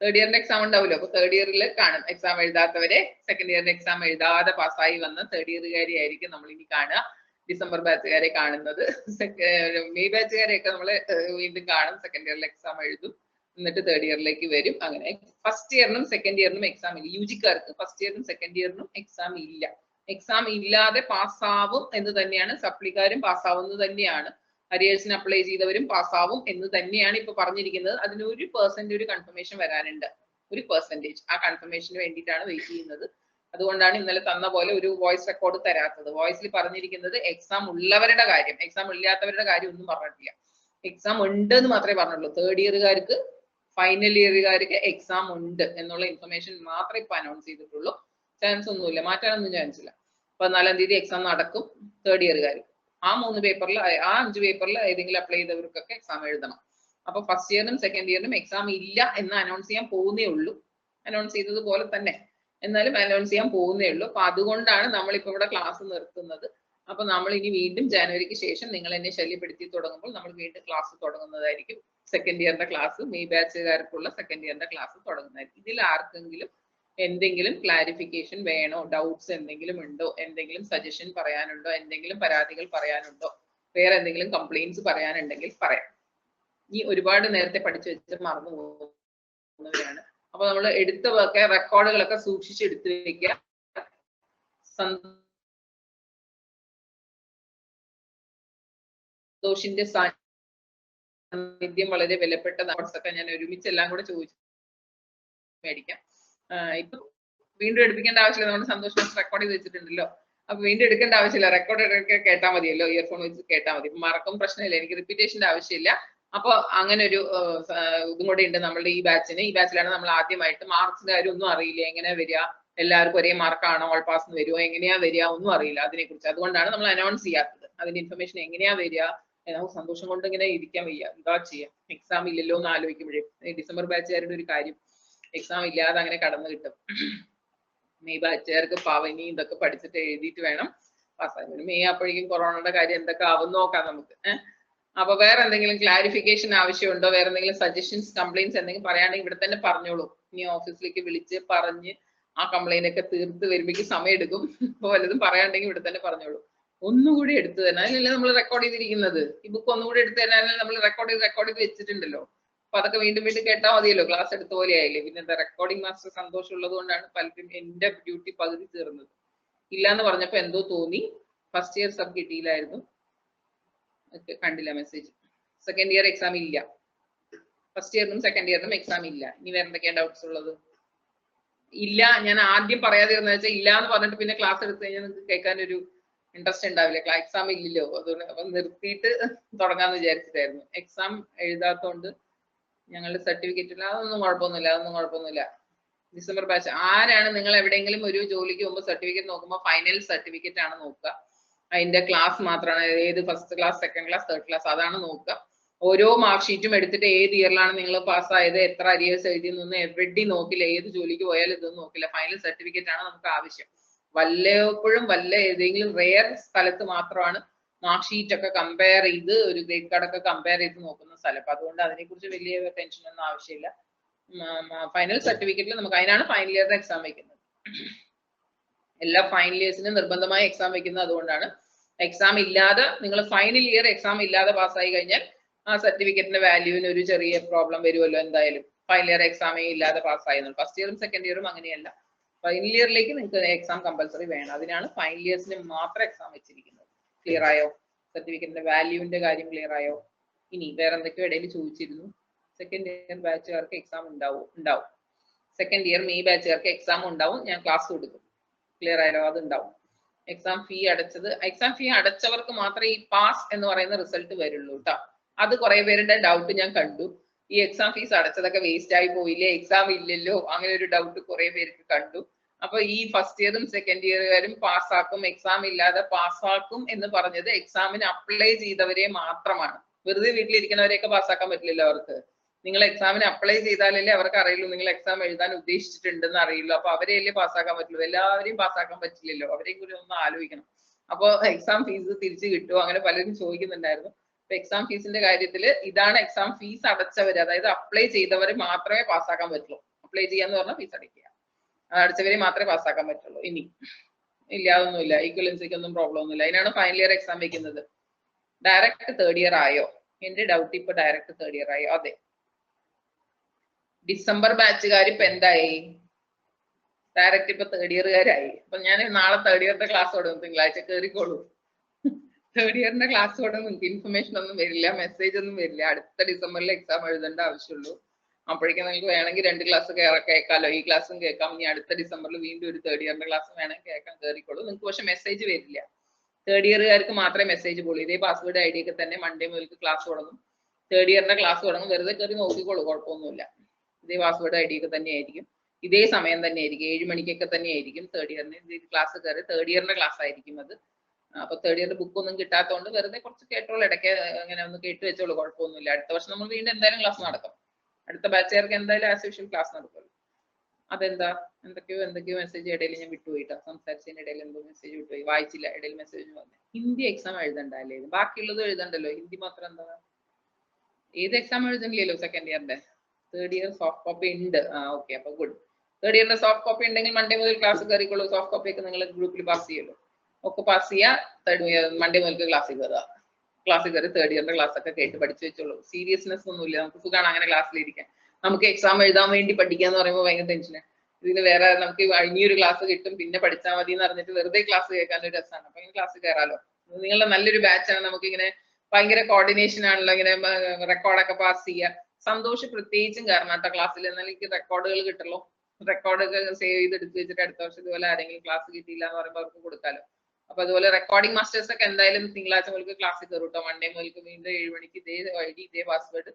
തേർഡ് ഇയറിന്റെ എക്സാം ഉണ്ടാവുമല്ലോ. അപ്പൊ തേർഡ് ഇയറിൽ കാണും. എക്സാം എഴുതാത്തവരെ, സെക്കൻഡ് ഇയറിന്റെ എക്സാം എഴുതാതെ പാസ്സായി വന്ന തേർഡ് ഇയറുകാരെ ആയിരിക്കും നമ്മൾ ഇനി കാണുക. ഡിസംബർ ബാച്ചുകാരെ കാണുന്നത്, മെയ് ബാച്ചുകാരെയൊക്കെ നമ്മൾ വീണ്ടും കാണും. സെക്കൻഡ് ഇയറിൽ എക്സാം എഴുതും, എന്നിട്ട് തേർഡ് ഇയറിലേക്ക് വരും. അങ്ങനെ ഫസ്റ്റ് ഇയറിനും സെക്കൻഡ് ഇയറിനും എക്സാം ഇല്ല. യുജിക്കാർക്ക് ഫസ്റ്റ് ഇയറിനും സെക്കൻഡ് ഇയറിനും എക്സാം ഇല്ല. എക്സാം ഇല്ലാതെ പാസ്സാവും എന്ന് തന്നെയാണ്, സപ്ലിക്കാരും പാസ്സാവുന്നത് തന്നെയാണ്, അരിയേഴ്സിന് അപ്ലൈ ചെയ്തവരും പാസ്സാവും എന്ന് തന്നെയാണ് ഇപ്പൊ പറഞ്ഞിരിക്കുന്നത്. അതിന് 1% ഒരു കൺഫർമേഷൻ വരാനുണ്ട്, 1%. ആ കൺഫർമേഷന് വേണ്ടിയിട്ടാണ് വെയിറ്റ് ചെയ്യുന്നത്. അതുകൊണ്ടാണ് ഇന്നലെ തന്ന പോലെ ഒരു വോയിസ് റെക്കോർഡ് തരാത്തത്. വോയിസിൽ പറഞ്ഞിരിക്കുന്നത് എക്സാം ഉള്ളവരുടെ കാര്യം, എക്സാം ഇല്ലാത്തവരുടെ കാര്യം ഒന്നും പറഞ്ഞിട്ടില്ല. എക്സാം ഉണ്ട് എന്ന് മാത്രമേ പറഞ്ഞുള്ളൂ. തേർഡ് ഇയറുകാർക്ക്, ഫൈനൽ ഇയറുകാർക്ക് എക്സാം ഉണ്ട് എന്നുള്ള ഇൻഫർമേഷൻ മാത്രമേ ഇപ്പൊ അനൗൺസ് ചെയ്തിട്ടുള്ളൂ. ചാൻസ് ഒന്നുമില്ല, മാറ്റാനൊന്നും ചാൻസ് ഇല്ല. 14-ാം തീയതി എക്സാം നടക്കും തേർഡ് ഇയറുകാർ. ആ 3 പേപ്പറിൽ, ആ 5 പേപ്പറിൽ ഏതെങ്കിലും അപ്ലൈ ചെയ്തവർക്കൊക്കെ എക്സാം എഴുതണം. അപ്പൊ ഫസ്റ്റ് ഇയറിനും സെക്കൻഡ് ഇയറിനും എക്സാം ഇല്ല എന്ന് അനൗൺസ് ചെയ്യാൻ പോകുന്നേ ഉള്ളൂ. അനൗൺസ് ചെയ്തതുപോലെ തന്നെ, എന്നാലും അനൗൺസ് ചെയ്യാൻ പോകുന്നേ ഉള്ളൂ. അപ്പൊ അതുകൊണ്ടാണ് നമ്മളിപ്പോ ഇവിടെ ക്ലാസ് നിർത്തുന്നത്. അപ്പൊ നമ്മൾ ഇനി വീണ്ടും ജനുവരിക്ക് ശേഷം നിങ്ങൾ എന്നെ ശല്യപ്പെടുത്തി തുടങ്ങുമ്പോൾ നമ്മൾ വീണ്ടും ക്ലാസ് തുടങ്ങുന്നതായിരിക്കും. സെക്കൻഡ് ഇയറിന്റെ ക്ലാസ്, മെയ് ബാച്ചുകാർക്കുള്ള സെക്കൻഡ് ഇയറിന്റെ ക്ലാസ് തുടങ്ങുന്നതായിരിക്കും. ഇതിൽ ആർക്കെങ്കിലും എന്തെങ്കിലും ക്ലാരിഫിക്കേഷൻ വേണോ, ഡൗട്ട്സ് എന്തെങ്കിലും ഉണ്ടോ, എന്തെങ്കിലും സജഷൻ പറയാനുണ്ടോ, എന്തെങ്കിലും പരാതികൾ പറയാനുണ്ടോ, വേറെ എന്തെങ്കിലും കംപ്ലൈന്റ്സ് പറയാനുണ്ടെങ്കിൽ പറയാം. ഈ ഒരുപാട് നേരത്തെ പഠിച്ചു വെച്ച് മറന്നു പോകുന്നവരാണ്. അപ്പൊ നമ്മൾ എടുത്തതൊക്കെ റെക്കോർഡുകളൊക്കെ സൂക്ഷിച്ചെടുത്ത് വെക്കുക. സന്തോഷിന്റെ സാന്നിധ്യം വളരെ വിലപ്പെട്ട നോട്ട്സൊക്കെ ഞാൻ ഒരുമിച്ച് എല്ലാം കൂടെ ചോദിച്ചു മേടിക്കാം. ഇപ്പൊ വീണ്ടും എടുപ്പിക്കേണ്ട ആവശ്യമില്ല, നമ്മുടെ സന്തോഷം റെക്കോർഡ് ചെയ്ത് വെച്ചിട്ടുണ്ടല്ലോ. അപ്പൊ വീണ്ടും എടുക്കേണ്ട ആവശ്യമില്ല, റെക്കോർഡ് ഇടയ്ക്ക് കേട്ടാൽ മതിയല്ലോ, ഇയർഫോൺ വെച്ച് കേട്ടാൽ മതി. മറക്കും പ്രശ്നമില്ല, എനിക്ക് റിപ്പീറ്റേഷന്റെ ആവശ്യമില്ല. അപ്പൊ അങ്ങനെ ഒരു ഇതും കൂടെ ഉണ്ട് നമ്മളുടെ ഈ ബാച്ചിന്. ഈ ബാച്ചിലാണ് നമ്മൾ ആദ്യമായിട്ട് മാർക്സിന്റെ കാര്യം ഒന്നും അറിയില്ല, എങ്ങനെയാ വരിക, എല്ലാവർക്കും ഒരേ മാർക്കാണോ, ഓൾ പാസ് വരുമോ, എങ്ങനെയാ വരിക, ഒന്നും അറിയില്ല അതിനെ കുറിച്ച്. അതുകൊണ്ടാണ് നമ്മൾ അനൗൺസ് ചെയ്യാത്തത്. അതിന്റെ ഇൻഫർമേഷൻ എങ്ങനെയാ വരിക, നമുക്ക് സന്തോഷം കൊണ്ട് ഇങ്ങനെ ഇരിക്കാൻ വയ്യ, എന്താ ചെയ്യാം, എക്സാം ഇല്ലല്ലോ എന്ന് ആലോചിക്കുമ്പോഴേ. ഡിസംബർ ബാച്ചുകാരുടെ ഒരു കാര്യം, എക്സാം ഇല്ലാതെ അങ്ങനെ കടന്നു കിട്ടും. മെയ് ബാച്ചുകാർക്ക് പവനി ഇതൊക്കെ പഠിച്ചിട്ട് എഴുതിയിട്ട് വേണം പാസ്സാകാൻ. മെയ് അപ്പോഴേക്കും കൊറോണയുടെ കാര്യം എന്തൊക്കെ ആവും നോക്കാം നമുക്ക്. അപ്പൊ വേറെ എന്തെങ്കിലും ക്ലാരിഫിക്കേഷൻ ആവശ്യമുണ്ടോ, വേറെ എന്തെങ്കിലും സജഷൻസ്, കംപ്ലൈന്റ്സ് എന്തെങ്കിലും പറയുകയാണെങ്കിൽ ഇവിടെ തന്നെ പറഞ്ഞോളൂ. ഇനി ഓഫീസിലേക്ക് വിളിച്ച് പറഞ്ഞ് ആ കംപ്ലൈന്റ് ഒക്കെ തീർത്ത് വരുമ്പോഴേക്കും സമയം എടുക്കും. അപ്പൊ വല്ലതും പറയാണ്ടെങ്കിൽ ഇവിടെ തന്നെ പറഞ്ഞോളൂ. ഒന്നുകൂടി എടുത്തു തരണം, അതിലല്ലേ നമ്മൾ റെക്കോർഡ് ചെയ്തിരിക്കുന്നത്. ഈ ബുക്ക് ഒന്നുകൂടി എടുത്തു തരാനല്ലേ നമ്മൾ റെക്കോർഡ് ചെയ്ത് വെച്ചിട്ടുണ്ടല്ലോ. അപ്പൊ അതൊക്കെ വീണ്ടും വീണ്ടും കേട്ടാൽ മതിയല്ലോ, ക്ലാസ് എടുത്ത പോലെ ആയില്ലേ. പിന്നെ എന്താ, റെക്കോർഡിംഗ് മാസ്റ്റർ സന്തോഷം ഉള്ളത് കൊണ്ടാണ് പലരും എന്റെ ഡ്യൂട്ടി പകുതി തീർന്നത്. ഇല്ലാന്ന് പറഞ്ഞപ്പോ എന്തോ തോന്നി. ഫസ്റ്റ് ഇയർ സബ് കിട്ടിയില്ലായിരുന്നു, കണ്ടില്ല മെസ്സേജ്. സെക്കൻഡ് ഇയർ എക്സാം ഇല്ല, ഫസ്റ്റ് ഇയറിനും സെക്കൻഡ് ഇയറിനും എക്സാം ഇല്ല. ഇനി വേറെ എന്തൊക്കെയാ ഡൗട്ട്സ് ഉള്ളത്? ഇല്ല, ഞാൻ ആദ്യം പറയാതിരുന്ന വെച്ചാൽ ഇല്ല എന്ന് പറഞ്ഞിട്ട് പിന്നെ ക്ലാസ് എടുത്തു കഴിഞ്ഞാൽ നിങ്ങൾക്ക് കേൾക്കാൻ ഒരു ഇൻട്രസ്റ്റ് ഉണ്ടാവില്ല. എക്സാം ഇല്ലല്ലോ, അതുകൊണ്ട് അപ്പൊ നിർത്തിയിട്ട് തുടങ്ങാന്ന് വിചാരിച്ചിട്ടായിരുന്നു. എക്സാം എഴുതാത്തോണ്ട് ഞങ്ങളുടെ സർട്ടിഫിക്കറ്റിൽ അതൊന്നും കുഴപ്പമൊന്നുമില്ല. ഡിസംബർ ബാച്ച് ആരാണ്, നിങ്ങൾ എവിടെയെങ്കിലും ഒരു ജോലിക്ക് മുമ്പ് സർട്ടിഫിക്കറ്റ് നോക്കുമ്പോൾ ഫൈനൽ സർട്ടിഫിക്കറ്റ് ആണ് നോക്കുക. അതിന്റെ ക്ലാസ് മാത്രമാണ്, ഏത് first class, second class, third class, അതാണ് നോക്കുക. ഓരോ മാർക്ക് ഷീറ്റും എടുത്തിട്ട് ഏത് ഇയറിലാണ് നിങ്ങൾ പാസ്സായത്, എത്ര അരിയേഴ്സ് എഴുതിയെന്നൊന്നും എവിടെയും നോക്കില്ല. ഏത് ജോലിക്ക് പോയാലും ഇതൊന്നും നോക്കില്ല. ഫൈനൽ സർട്ടിഫിക്കറ്റ് ആണ് നമുക്ക് ആവശ്യം. വല്ലപ്പോഴും ഏതെങ്കിലും റെയർ സ്ഥലത്ത് മാത്രമാണ് മാർക്ക് ഷീറ്റ് ഒക്കെ കമ്പയർ ചെയ്ത്, ഒരു ഗ്രേഡ് കാർഡ് ഒക്കെ കമ്പയർ ചെയ്ത് നോക്കുന്ന സ്ഥലം. അപ്പൊ അതുകൊണ്ട് അതിനെക്കുറിച്ച് വലിയ ടെൻഷൻ ഒന്നും ആവശ്യമില്ല. ഫൈനൽ സർട്ടിഫിക്കറ്റിൽ നമുക്ക്, അതിനാണ് ഫൈനൽ ഇയറിന്റെ എക്സാം വയ്ക്കുന്നത്. എല്ലാ ഫൈനൽ ഇയേഴ്സിനും നിർബന്ധമായി എക്സാം വയ്ക്കുന്നത് അതുകൊണ്ടാണ്. എക്സാം ഇല്ലാതെ, നിങ്ങൾ ഫൈനൽ ഇയർ എക്സാം ഇല്ലാതെ പാസ്സായി കഴിഞ്ഞാൽ ആ സർട്ടിഫിക്കറ്റിന്റെ വാല്യൂവിന് ഒരു ചെറിയ പ്രോബ്ലം വരുമല്ലോ എന്തായാലും. ഫൈനൽ ഇയർ എക്സാമേ ഇല്ലാതെ പാസ്സായിരുന്നു. ഫസ്റ്റ് ഇയറും സെക്കൻഡ് ഇയറും അങ്ങനെയല്ല. ഫൈനൽ ഇയറിലേക്ക് നിങ്ങൾക്ക് എക്സാം കമ്പൽസറി വേണം. അതിനാണ് ഫൈനൽ ഇയേഴ്സിന് മാത്രം എക്സാം വെച്ചിരിക്കുന്നത്. ക്ലിയർ ആയോ? സർട്ടിഫിക്കറ്റിന്റെ വാല്യൂവിന്റെ കാര്യം ക്ലിയർ ആയോ? ഇനി വേറെ എന്തൊക്കെയോ ഇടയിൽ ചോദിച്ചിരുന്നു. സെക്കൻഡ് ഇയർ ബാച്ചുകാർക്ക് എക്സാം ഉണ്ടാവും. സെക്കൻഡ് ഇയർ മെയ് ബാച്ചുകാർക്ക് എക്സാം ഉണ്ടാവും, ഞാൻ ക്ലാസ് കൊടുക്കും. ക്ലിയർ ആയാലോ? അത് ഉണ്ടാവും. എക്സാം ഫീ അടച്ചവർക്ക് മാത്രമേ ഈ പാസ് എന്ന് പറയുന്ന റിസൾട്ട് വരുള്ളൂ കേട്ടോ. അത് കുറെ പേരുടെ ഡൗട്ട് ഞാൻ കണ്ടു. ഈ എക്സാം ഫീസ് അടച്ചതൊക്കെ വേസ്റ്റ് ആയി പോയില്ലേ, എക്സാം ഇല്ലല്ലോ, അങ്ങനെ ഒരു ഡൗട്ട് കുറെ പേർക്ക് കണ്ടു. അപ്പൊ ഈ ഫസ്റ്റ് ഇയറും സെക്കൻഡ് ഇയറുകാരും പാസ്സാക്കും, എക്സാം ഇല്ലാതെ പാസ്സാക്കും എന്ന് പറഞ്ഞത് എക്സാമിന് അപ്ലൈ ചെയ്തവരെ മാത്രമാണ്. വെറുതെ വീട്ടിലിരിക്കുന്നവരെയൊക്കെ പാസ്സാക്കാൻ പറ്റില്ലല്ലോ അവർക്ക്. നിങ്ങൾ എക്സാമിന് അപ്ലൈ ചെയ്താലല്ലേ അവർക്ക് അറിയുള്ളൂ നിങ്ങൾ എക്സാം എഴുതാൻ ഉദ്ദേശിച്ചിട്ടുണ്ടെന്ന് അറിയുള്ളൂ. അപ്പൊ അവരെയല്ലേ പാസ്സാക്കാൻ പറ്റുള്ളൂ, എല്ലാവരെയും പാസ്സാക്കാൻ പറ്റില്ലല്ലോ. അവരെയും കൂടി ഒന്ന് ആലോചിക്കണം. അപ്പൊ എക്സാം ഫീസ് തിരിച്ചു കിട്ടുമോ, അങ്ങനെ പലരും ചോദിക്കുന്നുണ്ടായിരുന്നു. അപ്പൊ എക്സാം ഫീസിന്റെ കാര്യത്തിൽ ഇതാണ്, എക്സാം ഫീസ് അടച്ചവര്, അതായത് അപ്ലൈ ചെയ്തവരെ മാത്രമേ പാസ്സാക്കാൻ പറ്റുള്ളൂ. അപ്ലൈ ചെയ്യാന്ന് പറഞ്ഞാൽ ഫീസ് അടയ്ക്കുക, അടച്ചവരെ മാത്രമേ പാസ്സാക്കാൻ പറ്റുള്ളൂ. ഇനി ഇല്ലാതൊന്നുമില്ല, ഈക്വലൻസിക്ക് ഒന്നും പ്രോബ്ലം ഒന്നുമില്ല. അതിനാണ് ഫൈനൽ ഇയർ എക്സാം വെക്കുന്നത്. ഡയറക്റ്റ് തേർഡ് ഇയർ ആയോ? എന്റെ ഡൗട്ട് ഇപ്പൊ ഡയറക്റ്റ് തേർഡ് ഇയർ ആയോ? അതെ. ഡിസംബർ ബാച്ചുകാർ ഇപ്പൊ എന്തായി? ഡയറക്റ്റ് ഇപ്പൊ തേർഡ് ഇയറുകാരായി. അപ്പൊ ഞാൻ നാളെ തേർഡ് ഇയറിന്റെ ക്ലാസ് തുടങ്ങും, തിങ്കളാഴ്ച കയറിക്കോളൂ. തേർഡ് ഇയറിന്റെ ക്ലാസ് തുടങ്ങും. നിങ്ങൾക്ക് ഇൻഫർമേഷൻ ഒന്നും വരില്ല, മെസ്സേജ് ഒന്നും വരില്ല. അടുത്ത ഡിസംബറിൽ എക്സാം എഴുതേണ്ട ആവശ്യമുള്ളൂ. അപ്പോഴേക്കും നിങ്ങൾക്ക് വേണമെങ്കിൽ 2 ക്ലാസ് കേൾക്കാമല്ലോ. ഈ ക്ലാസ്സും കേൾക്കാം, ഇനി അടുത്ത ഡിസംബറിൽ വീണ്ടും ഒരു തേർഡ് ഇയറിന്റെ ക്ലാസ് വേണമെങ്കിൽ കേൾക്കാൻ കയറിക്കോളൂ. നിങ്ങൾക്ക് പക്ഷെ മെസ്സേജ് വരില്ല. തേർഡ് ഇയറുകാർക്ക് മാത്രമേ മെസ്സേജ് പോളൂ. ഇതേ പാസ്വേഡ് ഐ ഡി ഒക്കെ തന്നെ മൺഡേ മുതൽ ക്ലാസ് തുടങ്ങും. തേർഡ് ഇയറിന്റെ ക്ലാസ് തുടങ്ങും. വെറുതെ കയറി നോക്കിക്കോളൂ, കുഴപ്പമൊന്നുമില്ല. ഇതേ പാസ്വേഡ് ഐ ഡി ഒക്കെ തന്നെ ആയിരിക്കും, ഇതേ സമയം തന്നെ ആയിരിക്കും, 7 മണിക്കൊക്കെ തന്നെ ആയിരിക്കും തേർഡ് ഇയറിന് ക്ലാസ് കയറി. തേർഡ് ഇയറിന്റെ ക്ലാസ് ആയിരിക്കും അത്. അപ്പൊ തേർഡ് ഇയറിന്റെ ബുക്ക് ഒന്നും കിട്ടാത്തതുകൊണ്ട് വെറുതെ കുറച്ച് കേട്ടോളൂ, ഇടയ്ക്ക് അങ്ങനെ ഒന്ന് കേട്ട് വെച്ചോളൂ, കുഴപ്പമൊന്നുമില്ല. അടുത്ത വർഷം നമ്മൾ വീണ്ടും എന്തായാലും ക്ലാസ് നടക്കും. അടുത്ത ബാച്ചുകാർക്ക് എന്തായാലും ആസ് യൂഷ്വൽ ക്ലാസ് നടക്കുമല്ലോ. അതെന്താ? എന്തൊക്കെയോ മെസ്സേജ് ഇടയിൽ ഞാൻ വിട്ടുപോയിട്ടാ. സംസാരിച്ചതിന്റെ ഇടയിൽ എന്തോ മെസ്സേജ് വിട്ടുപോയി, വായിച്ചില്ല. ഇടയിൽ മെസ്സേജ് വന്നു. ഹിന്ദി എക്സാം എഴുതണ്ട അല്ലേ? ബാക്കിയുള്ളത് എഴുതണ്ടല്ലോ, ഹിന്ദി മാത്രം എന്താ? ഏത് എക്സാം എഴുതണില്ലല്ലോ സെക്കൻഡ് ഇയറിന്റെ? തേർഡ് ഇയർ സോഫ്റ്റ് കോപ്പി ഉണ്ട്. ഓക്കെ, അപ്പൊ ഗുഡ്. തേർഡ് ഇയറിന്റെ സോഫ്റ്റ് കോപ്പി ഉണ്ടെങ്കിൽ മൺഡേ മുതൽ ക്ലാസ് കയറിക്കോളൂ. സോഫ്റ്റ് കോപ്പി ഒക്കെ നിങ്ങൾ ഗ്രൂപ്പിൽ പാസ് ചെയ്യുമല്ലോ. ഒക്കെ പാസ് ചെയ്യുക. മൺഡേ മുതൽ ക്ലാസ്സിൽ കയറുക. ക്ലാസ്സിൽ കയറി തേർഡ് ഇയറിന്റെ ക്ലാസ് ഒക്കെ കേട്ട് പഠിച്ചു വെച്ചോളൂ. സീരിയസ്നെസ് ഒന്നുമില്ല, നമുക്ക് സുഖമാണ് അങ്ങനെ ക്ലാസ്സിലിരിക്കാൻ. നമുക്ക് എക്സാം എഴുതാൻ വേണ്ടി പഠിക്കാന്ന് പറയുമ്പോൾ ഭയങ്കര ടെൻഷനാണ്. ഇതിന് വേറെ നമുക്ക് ഇനിയൊരു ക്ലാസ് കിട്ടും, പിന്നെ പഠിച്ചാൽ മതി എന്ന് പറഞ്ഞിട്ട് വെറുതെ ക്ലാസ് കേൾക്കാൻ ഒരു രസമാണ്. അപ്പൊ ഇങ്ങനെ ക്ലാസ് കയറാലോ. നിങ്ങളുടെ നല്ലൊരു ബാച്ചാണ്. നമുക്ക് ഇങ്ങനെ ഭയങ്കര കോർഡിനേഷൻ ആണല്ലോ, ഇങ്ങനെ റെക്കോർഡൊക്കെ പാസ് ചെയ്യുക. സന്തോഷം പ്രത്യേകിച്ചും കയറണം ക്ലാസ്സിൽ. എന്നാൽ എനിക്ക് റെക്കോർഡുകൾ കിട്ടുള്ളൂ. റെക്കോർഡൊക്കെ സേവ് ചെയ്ത് എടുത്ത് വെച്ചിട്ട് അടുത്ത വർഷം ഇതുപോലെ ആരെങ്കിലും ക്ലാസ് കിട്ടിയില്ല എന്ന് പറയുമ്പോൾ അവർക്ക് കൊടുക്കാലോ. അപ്പൊ അതുപോലെ റെക്കോർഡിംഗ് മാസ്റ്റേഴ്സ് ഒക്കെ എന്തായാലും തിങ്കളാഴ്ച മുതൽ ക്ലാസ്സിൽ കയറും കേട്ടോ. മൺഡേ മുതൽ വീണ്ടും 7 മണിക്ക് ഇതേ ഐഡി ഇതേ പാസ്വേഡ്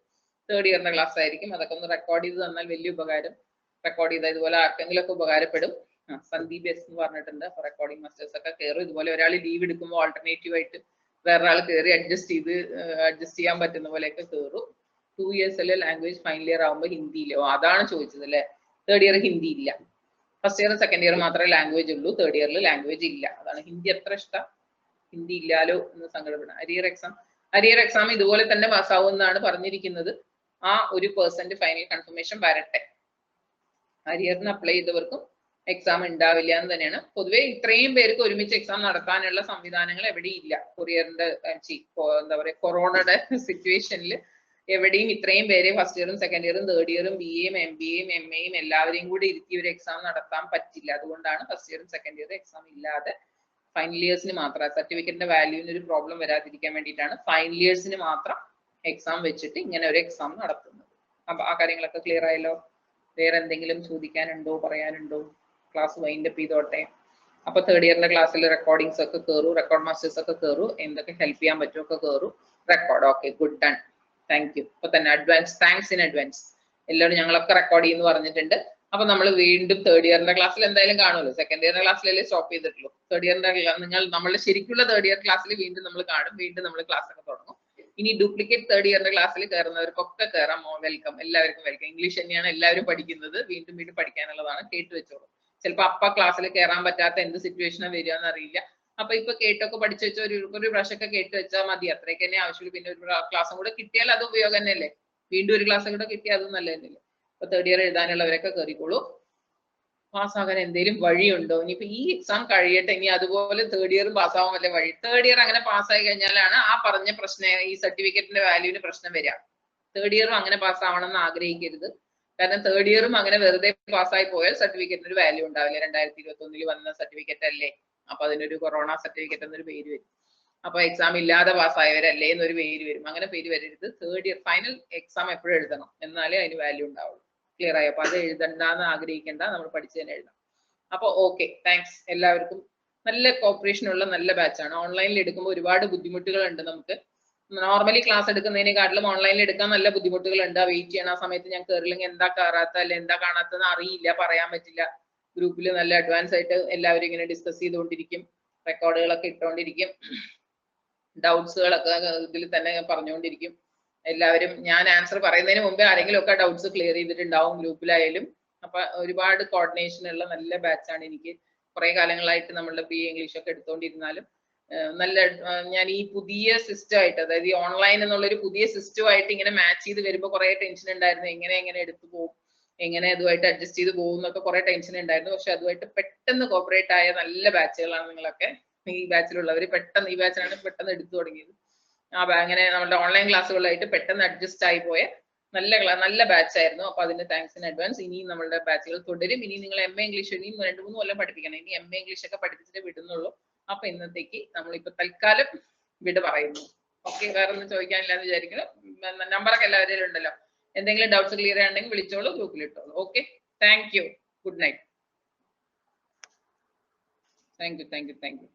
തേർഡ് ഇയറിന്റെ ക്ലാസ് ആയിരിക്കും. അതൊക്കെ ഒന്ന് റെക്കോർഡ് ചെയ്ത് തന്നാൽ വലിയ ഉപകാരം. റെക്കോർഡ് ചെയ്താൽ ഇതുപോലെ ആർക്കെങ്കിലും ഒക്കെ ഉപകാരപ്പെടും. സന്ദീപ് എസ് എന്ന് പറഞ്ഞിട്ടുണ്ട്. റെക്കോർഡിംഗ് മാസ്റ്റേഴ്സ് ഒക്കെ കയറും. ഇതുപോലെ ഒരാൾ ലീവ് എടുക്കുമ്പോൾ ഓൾട്ടർനേറ്റീവ് ആയിട്ട് വേറൊരാൾ കയറി അഡ്ജസ്റ്റ് ചെയ്യാൻ പറ്റുന്ന പോലെയൊക്കെ കയറും. 2 years അല്ലെ ലാംഗ്വേജ്, ഫൈനൽ ഇയർ ആകുമ്പോൾ ഹിന്ദി ഇല്ല. അതാണ് ചോദിച്ചത് അല്ലെ? തേർഡ് ഇയർ ഹിന്ദി ഇല്ല. ഫസ്റ്റ് ഇയർ സെക്കൻഡ് ഇയർ മാത്രമേ ലാംഗ്വേജ് ഉള്ളൂ. തേർഡ് ഇയറിൽ ലാംഗ്വേജ് ഇല്ല. അതാണ് ഹിന്ദി എത്ര ഇഷ്ടം. ഹിന്ദി ഇല്ലാലോ എന്ന് സങ്കടപ്പെടാം. അരിയർ എക്സാം ഇതുപോലെ തന്നെ പാസ്സാവും എന്നാണ് പറഞ്ഞിരിക്കുന്നത്. ആ 1% ഫൈനൽ കൺഫർമേഷൻ വരട്ടെ. അരിയറിന് അപ്ലൈ ചെയ്തവർക്കും എക്സാം ഉണ്ടാവില്ല എന്ന് തന്നെയാണ്. പൊതുവെ ഇത്രയും പേർക്ക് ഒരുമിച്ച് എക്സാം നടത്താനുള്ള സംവിധാനങ്ങൾ എവിടെയും ഇല്ല. കൊറിയറിന്റെ എന്താ പറയുക, കൊറോണയുടെ സിറ്റുവേഷനിൽ എവിടെയും ഇത്രയും പേരെ ഫസ്റ്റ് ഇയറും സെക്കൻഡ് ഇയറും തേർഡ് ഇയറും BA-യും MBA-യും MA-യും എല്ലാവരെയും കൂടി ഇരുത്തി ഒരു എക്സാം നടത്താൻ പറ്റില്ല. അതുകൊണ്ടാണ് ഫസ്റ്റ് ഇയറും സെക്കൻഡ് ഇയറും എക്സാം ഇല്ലാതെ ഫൈനൽ ഇയേഴ്സിന് മാത്രം, സർട്ടിഫിക്കറ്റിന്റെ വാല്യൂവിന് ഒരു പ്രോബ്ലം വരാതിരിക്കാൻ വേണ്ടിയിട്ടാണ് ഫൈനൽ ഇയേഴ്സിന് മാത്രം എക്സാം വെച്ചിട്ട് ഇങ്ങനെ ഒരു എക്സാം നടത്തുന്നത്. അപ്പൊ ആ കാര്യങ്ങളൊക്കെ ക്ലിയർ ആയല്ലോ? വേറെ എന്തെങ്കിലും ചോദിക്കാനുണ്ടോ, പറയാനുണ്ടോ? ക്ലാസ് വൈൻഡപ്പ് ചെയ്തോട്ടെ. അപ്പൊ തേർഡ് ഇയറിന്റെ ക്ലാസ്സിൽ റെക്കോർഡിങ്സ് ഒക്കെ കയറൂ, റെക്കോർഡ് മാസ്റ്റേഴ്സ് ഒക്കെ കയറൂ, എന്തൊക്കെ ഹെൽപ്പ് ചെയ്യാൻ പറ്റുമോ ഒക്കെ കയറൂ. Record okay, good, done, thank you. അപ്പൊ തന്നെ അഡ്വാൻസ് താങ്ക്സ് ഇൻ അഡ്വാൻസ്. എല്ലാവരും ഞങ്ങളൊക്കെ റെക്കോർഡ് ചെയ്യുന്നു പറഞ്ഞിട്ടുണ്ട്. അപ്പൊ നമ്മൾ വീണ്ടും തേർഡ് ഇയറിന്റെ ക്ലാസ്സിൽ എന്തായാലും കാണുമല്ലോ. സെക്കൻഡ് ഇയറിന്റെ ക്ലാസ്സിലല്ലേ സ്റ്റോപ്പ് ചെയ്തിട്ടുള്ളൂ. തേർഡ് ഇയറിന്റെ നമ്മളുടെ ശരിക്കുള്ള തേർഡ് ഇയർ ക്ലാസ്സിൽ വീണ്ടും നമ്മൾ കാണും. വീണ്ടും നമ്മൾ ക്ലാസ് ഒക്കെ തുടങ്ങും. ഇനി ഡ്യൂപ്ലിക്കേറ്റ് തേർഡ് ഇയറിന്റെ ക്ലാസ്സിൽ കയറുന്നവർക്കൊക്കെ കയറാം. വെൽക്കം, എല്ലാവർക്കും വെൽക്കം. ഇംഗ്ലീഷ് തന്നെയാണ് എല്ലാവരും പഠിക്കുന്നത്. വീണ്ടും വീണ്ടും പഠിക്കാനുള്ളതാണ്. കേട്ട് വെച്ചോളൂ. ചിലപ്പോൾ ക്ലാസ്സിൽ കയറാൻ പറ്റാത്ത എന്ത് സിറ്റുവേഷനാണ് വരിക എന്ന് അറിയില്ല. അപ്പൊ ഇപ്പൊ കേട്ടൊക്കെ പഠിച്ചു വെച്ച ഒരു പ്രാവശ്യമൊക്കെ കേട്ട് വെച്ചാൽ മതി. അത്രയ്ക്ക് തന്നെ ആവശ്യമുള്ളൂ. പിന്നെ ഒരു ക്ലാസ്സും കൂടെ കിട്ടിയാൽ അത് ഉപയോഗം തന്നെയല്ലേ. വീണ്ടും ഒരു ക്ലാസ് കൂടെ കിട്ടിയാൽ അതും നല്ല തന്നെയല്ലേ. അപ്പൊ തേർഡ് ഇയർ എഴുതാനുള്ളവരൊക്കെ കയറിക്കോളൂ. പാസ്സാകാൻ എന്തെങ്കിലും വഴിയുണ്ടോ? ഇനിയിപ്പോ ഈ എക്സാം കഴിയട്ടെ, ഇനി അതുപോലെ തേർഡ് ഇയർ പാസ്സാവാൻ വല്ല വഴി? തേർഡ് ഇയർ അങ്ങനെ പാസ്സായി കഴിഞ്ഞാലാണ് ആ പറഞ്ഞ പ്രശ്നം, ഈ സർട്ടിഫിക്കറ്റിന്റെ വാല്യൂവിന് പ്രശ്നം വരിക. തേർഡ് ഇയറും അങ്ങനെ പാസ്സാവണം എന്ന് ആഗ്രഹിക്കരുത്. കാരണം തേർഡ് ഇയറും അങ്ങനെ വെറുതെ പാസ്സായി പോയാൽ സർട്ടിഫിക്കറ്റിന് ഒരു വാല്യൂ ഉണ്ടാവില്ല. 2021 വന്ന സർട്ടിഫിക്കറ്റ് അല്ലേ, അപ്പൊ അതിനൊരു കൊറോണ സർട്ടിഫിക്കറ്റ് എന്നൊരു പേര് വരും. അപ്പൊ എക്സാം ഇല്ലാതെ പാസ്സായവരല്ലേ എന്നൊരു പേര് വരും. അങ്ങനെ പേര് വരരുത്. തേർഡ് ഇയർ ഫൈനൽ എക്സാം എപ്പോഴും എഴുതണം, എന്നാലേ അതിന് വാല്യൂ ഉണ്ടാവുള്ളൂ. ക്ലിയർ ആയി? അപ്പൊ അത് എഴുതണ്ടെന്ന് ആഗ്രഹിക്കേണ്ട, നമ്മൾ പഠിച്ചു തന്നെ എഴുതാം. അപ്പൊ ഓക്കെ, താങ്ക്സ് എല്ലാവർക്കും. നല്ല കോപ്പറേഷൻ ഉള്ള നല്ല ബാച്ചാണ്. ഓൺലൈനിൽ എടുക്കുമ്പോൾ ഒരുപാട് ബുദ്ധിമുട്ടുകളുണ്ട്. നമുക്ക് നോർമലി ക്ലാസ് എടുക്കുന്നതിനെക്കാട്ടിലും ഓൺലൈനിൽ എടുക്കാൻ നല്ല ബുദ്ധിമുട്ടുകളുണ്ട്. വെയിറ്റ് ചെയ്യണം. ആ സമയത്ത് ഞാൻ കയറില്ലെങ്കിൽ എന്താ കയറാത്ത അല്ലെ എന്താ കാണാത്തതെന്ന് അറിയില്ല, പറയാൻ പറ്റില്ല. ഗ്രൂപ്പിൽ നല്ല അഡ്വാൻസ് ആയിട്ട് എല്ലാവരും ഇങ്ങനെ ഡിസ്കസ് ചെയ്തുകൊണ്ടിരിക്കും, റെക്കോർഡുകളൊക്കെ ഇട്ടുകൊണ്ടിരിക്കും, ഡൗട്ട്സുകളൊക്കെ ഇതിൽ തന്നെ പറഞ്ഞുകൊണ്ടിരിക്കും. എല്ലാവരും ഞാൻ ആൻസർ പറയുന്നതിന് മുമ്പേ ആരെങ്കിലും ഒക്കെ ഡൗട്ട്സ് ക്ലിയർ ചെയ്തിട്ടുണ്ടാവും ഗ്രൂപ്പിലായാലും. അപ്പൊ ഒരുപാട് കോർഡിനേഷൻ ഉള്ള നല്ല ബാച്ചാണ്. എനിക്ക് കുറെ കാലങ്ങളായിട്ട് നമ്മളുടെ BA ഇംഗ്ലീഷ് ഒക്കെ എടുത്തുകൊണ്ടിരുന്നാലും നല്ല ഞാൻ ഈ പുതിയ സിസ്റ്റം ആയിട്ട്, അതായത് ഈ ഓൺലൈൻ എന്നുള്ള ഒരു പുതിയ സിസ്റ്റമായിട്ട് ഇങ്ങനെ മാച്ച് ചെയ്ത് വരുമ്പോൾ കുറെ ടെൻഷൻ ഉണ്ടായിരുന്നു. എങ്ങനെ എടുത്തു പോകും, എങ്ങനെ അതുമായിട്ട് അഡ്ജസ്റ്റ് ചെയ്ത് പോകും എന്നൊക്കെ കുറെ ടെൻഷൻ ഉണ്ടായിരുന്നു. പക്ഷെ അതുമായിട്ട് പെട്ടെന്ന് കോപ്പറേറ്റ് ആയ നല്ല ബാച്ചുകളാണ് നിങ്ങളൊക്കെ. ഈ ബാച്ചിലുള്ളവർ പെട്ടെന്ന്, ഈ ബാച്ചിലാണ് പെട്ടെന്ന് എടുത്തു തുടങ്ങിയത്. അങ്ങനെ നമ്മുടെ ഓൺലൈൻ ക്ലാസ്സുകളായിട്ട് പെട്ടെന്ന് അഡ്ജസ്റ്റ് ആയി പോയ നല്ല ബാച്ച് ആയിരുന്നു. അപ്പൊ അതിന്റെ താങ്ക്സ് ഇൻ അഡ്വാൻസ്. ഇനിയും നമ്മളുടെ ബാച്ചുകൾ തുടരും. ഇനി നിങ്ങൾ MA ഇംഗ്ലീഷ് ഇനിയും 2-3 കൊല്ലം പഠിപ്പിക്കണം. ഇനി MA ഇംഗ്ലീഷ് ഒക്കെ പഠിപ്പിച്ചിട്ട് വിടുന്നുള്ളൂ. അപ്പൊ ഇന്നത്തേക്ക് നമ്മളിപ്പോ തൽക്കാലം വിട പറയുന്നു. ഓക്കെ, വേറെ ഒന്നും ചോദിക്കാനില്ലാന്ന് വിചാരിക്കുന്നു. നമ്പറൊക്കെ എല്ലാവരും ഉണ്ടല്ലോ. എന്തെങ്കിലും ഡൗട്ട്സ് ക്ലിയർ ആണെങ്കിൽ വിളിച്ചോളൂ, ഗ്രൂപ്പിൽ ഇട്ടോളൂ. Okay, thank you, good night. Thank U.